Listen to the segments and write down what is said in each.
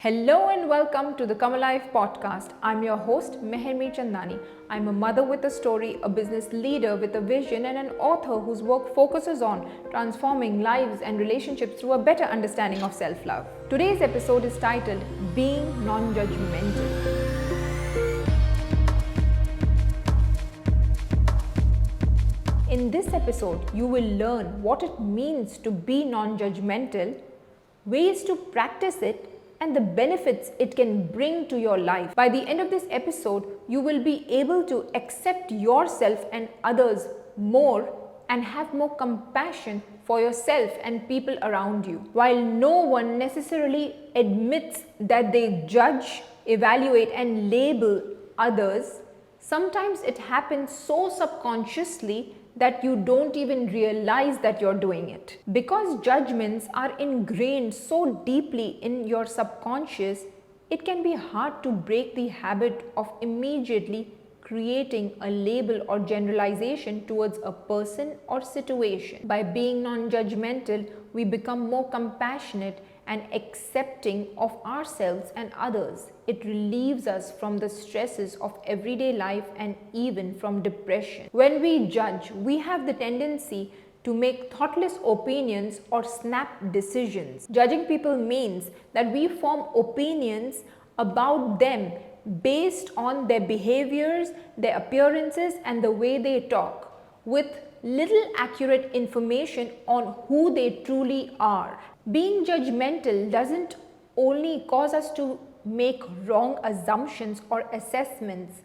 Hello and welcome to the Come Alive podcast. I'm your host Mehermi Chandani. I'm a mother with a story, a business leader with a vision, and an author whose work focuses on transforming lives and relationships through a better understanding of self-love. Today's episode is titled Being Non-Judgemental. In this episode, you will learn what it means to be non-judgmental, ways to practice it, and the benefits it can bring to your life. By the end of this episode, you will be able to accept yourself and others more and have more compassion for yourself and people around you. While no one necessarily admits that they judge, evaluate, and label others, sometimes it happens so subconsciously that you don't even realize that you're doing it. Because judgments are ingrained so deeply in your subconscious, it can be hard to break the habit of immediately creating a label or generalization towards a person or situation. By being non-judgmental, we become more compassionate and accepting of ourselves and others. It relieves us from the stresses of everyday life and even from depression. When we judge, we have the tendency to make thoughtless opinions or snap decisions. Judging people means that we form opinions about them based on their behaviors, their appearances, and the way they talk, with little accurate information on who they truly are. Being judgmental doesn't only cause us to make wrong assumptions or assessments,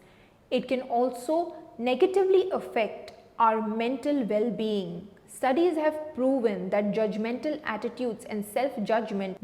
it can also negatively affect our mental well-being. Studies have proven that judgmental attitudes and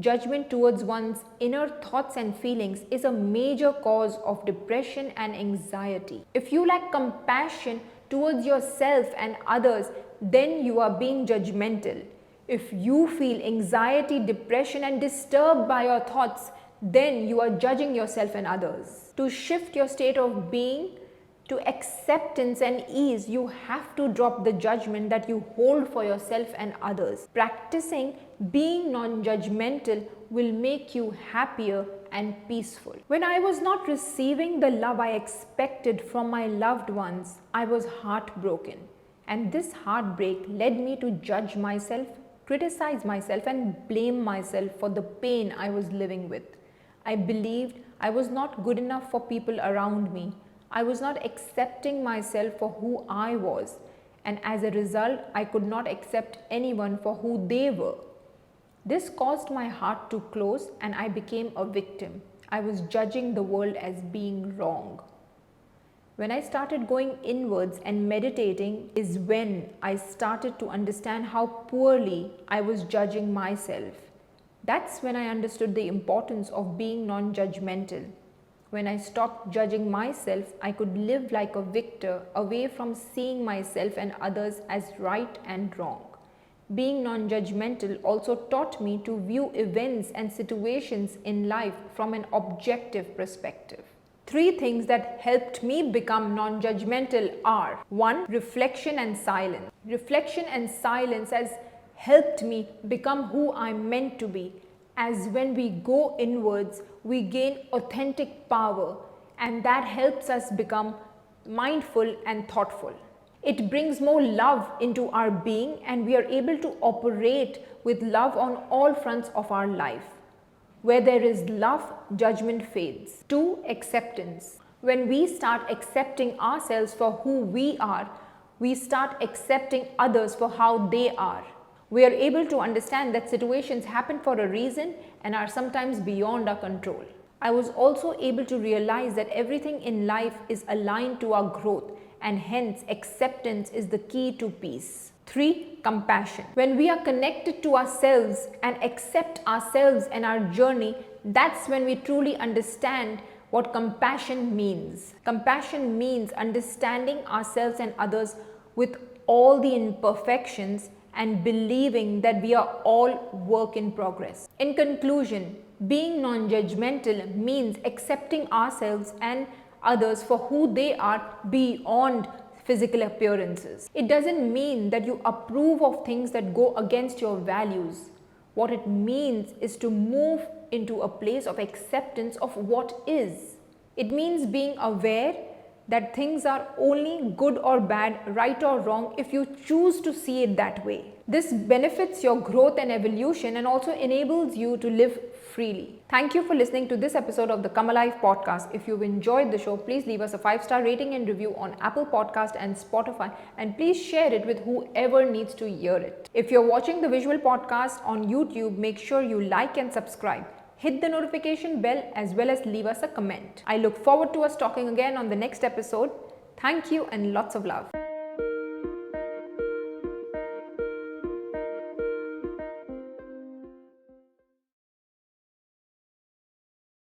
judgment towards one's inner thoughts and feelings, is a major cause of depression and anxiety. If you lack compassion towards yourself and others, then you are being judgmental. If you feel anxiety, depression, and disturbed by your thoughts, then you are judging yourself and others. To shift your state of being to acceptance and ease, you have to drop the judgment that you hold for yourself and others. Practicing being non-judgmental will make you happier and peaceful. When I was not receiving the love I expected from my loved ones, I was heartbroken. And this heartbreak led me to judge myself, criticize myself, and blame myself for the pain I was living with. I believed I was not good enough for people around me. I was not accepting myself for who I was, and as a result, I could not accept anyone for who they were. This caused my heart to close and I became a victim. I was judging the world as being wrong. When I started going inwards and meditating is when I started to understand how poorly I was judging myself. That's when I understood the importance of being non-judgmental. When I stopped judging myself, I could live like a victor, away from seeing myself and others as right and wrong. Being non-judgmental also taught me to view events and situations in life from an objective perspective. 3 things that helped me become non-judgmental are: 1. Reflection and silence. Reflection and silence has helped me become who I'm meant to be, as when we go inwards, we gain authentic power, and that helps us become mindful and thoughtful. It brings more love into our being, and we are able to operate with love on all fronts of our life. Where there is love, judgment fades. 2. Acceptance. When we start accepting ourselves for who we are, we start accepting others for how they are. We are able to understand that situations happen for a reason and are sometimes beyond our control. I was also able to realize that everything in life is aligned to our growth, and hence acceptance is the key to peace. 3. Compassion. When we are connected to ourselves and accept ourselves and our journey, that's when we truly understand what compassion means. Compassion means understanding ourselves and others with all the imperfections and believing that we are all work in progress. In conclusion, being non-judgmental means accepting ourselves and others for who they are beyond physical appearances. It doesn't mean that you approve of things that go against your values. What it means is to move into a place of acceptance of what is. It means being aware that things are only good or bad, right or wrong, if you choose to see it that way. This benefits your growth and evolution and also enables you to live freely. Thank you for listening to this episode of the Come Alive podcast. If you've enjoyed the show, please leave us a 5-star rating and review on Apple Podcast and Spotify, and please share it with whoever needs to hear it. If you're watching the visual podcast on YouTube, make sure you like and subscribe. Hit the notification bell as well as leave us a comment. I look forward to us talking again on the next episode. Thank you and lots of love.